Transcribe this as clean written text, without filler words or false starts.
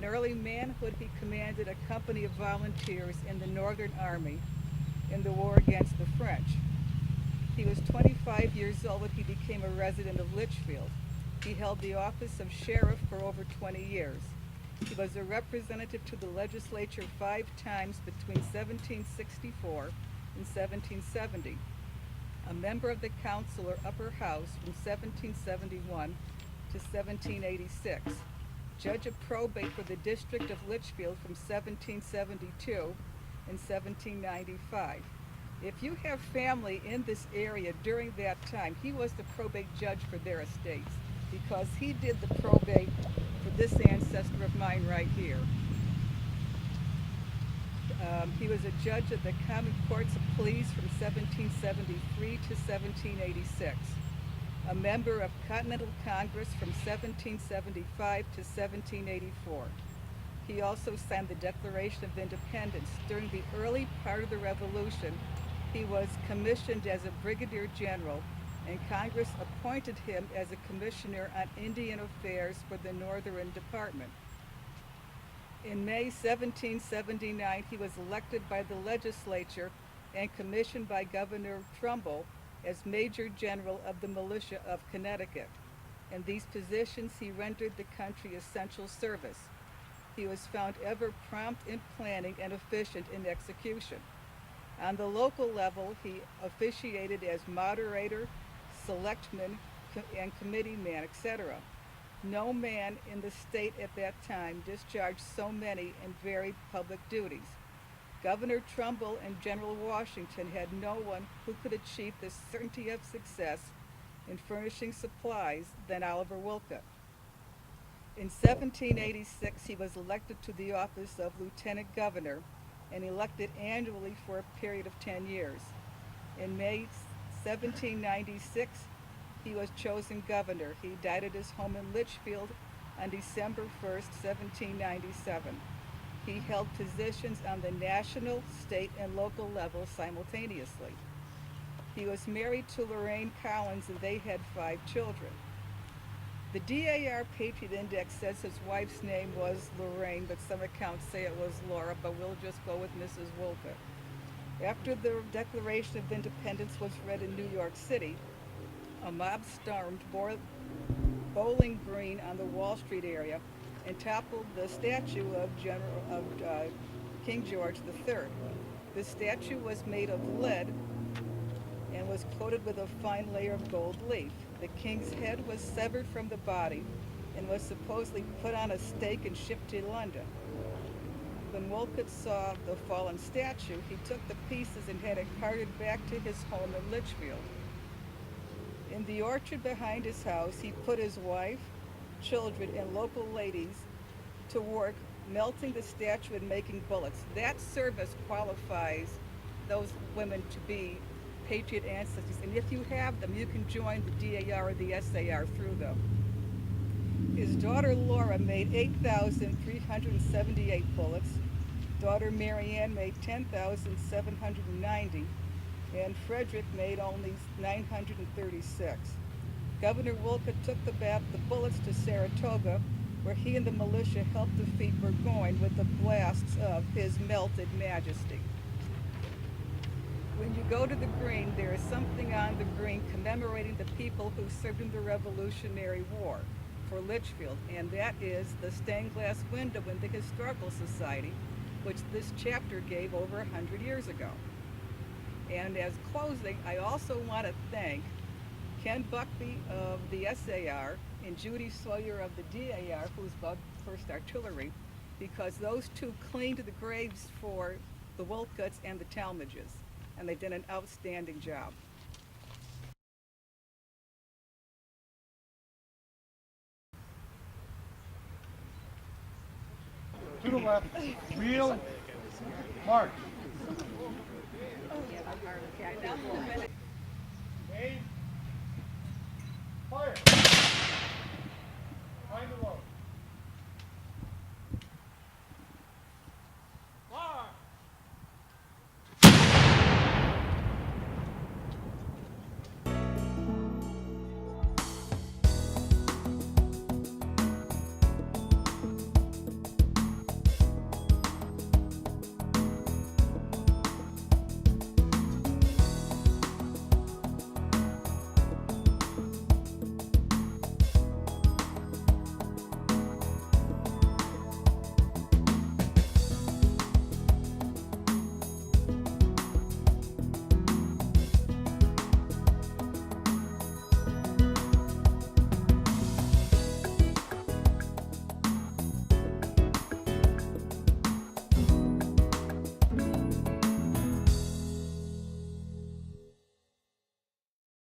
In early manhood, he commanded a company of volunteers in the Northern Army in the war against the French. He was 25 years old when he became a resident of Litchfield. He held the office of sheriff for over 20 years. He was a representative to the legislature 5 times between 1764 and 1770, a member of the council or upper house from 1771 to 1786, judge of probate for the district of Litchfield from 1772 and 1795. If you have family in this area during that time, he was the probate judge for their estates because he did the probate for this ancestor of mine right here. He was a judge of the Common Courts of Pleas from 1773 to 1786, a member of Continental Congress from 1775 to 1784. He also signed the Declaration of Independence. During the early part of the Revolution, he was commissioned as a brigadier general, and Congress appointed him as a commissioner on Indian Affairs for the Northern Department. In May 1779, he was elected by the legislature and commissioned by Governor Trumbull as Major General of the Militia of Connecticut. In these positions, he rendered the country essential service. He was found ever prompt in planning and efficient in execution. On the local level, he officiated as moderator, selectman, and committeeman, etc. No man in the state at that time discharged so many and varied public duties. Governor Trumbull and General Washington had no one who could achieve the certainty of success in furnishing supplies than Oliver Wolcott. In 1786, he was elected to the office of lieutenant governor and elected annually for a period of 10 years. In May 1796, he was chosen governor. He died at his home in Litchfield on December 1st, 1797. He held positions on the national, state, and local level simultaneously. He was married to Lorraine Collins, and they had 5 children. The DAR Patriot Index says his wife's name was Lorraine, but some accounts say it was Laura, but we'll just go with Mrs. Wolcott. After the Declaration of Independence was read in New York City, a mob stormed Bowling Green on the Wall Street area and toppled the statue of King George III. The statue was made of lead and was coated with a fine layer of gold leaf. The king's head was severed from the body and was supposedly put on a stake and shipped to London. When Wolcott saw the fallen statue, he took the pieces and had it carted back to his home in Litchfield. In the orchard behind his house, he put his wife, children, and local ladies to work melting the statue and making bullets. That service qualifies those women to be Patriot ancestors, and if you have them, you can join the DAR or the SAR through them. His daughter Laura made 8,378 bullets. Daughter Marianne made 10,790, and Frederick made only 936. Governor Wolcott took the bullets to Saratoga, where he and the militia helped defeat Burgoyne with the blasts of His Melted Majesty. When you go to the green, there is something on the green commemorating the people who served in the Revolutionary War for Litchfield, and that is the stained glass window in the Historical Society, which this chapter gave over 100 years ago. And as closing, I also want to thank Ken Buckby of the SAR and Judy Sawyer of the DAR, who's about 1st Artillery, because those two cleaned the graves for the Wolcotts and the Tallmadges, and they did an outstanding job. To the left, wheel, mark.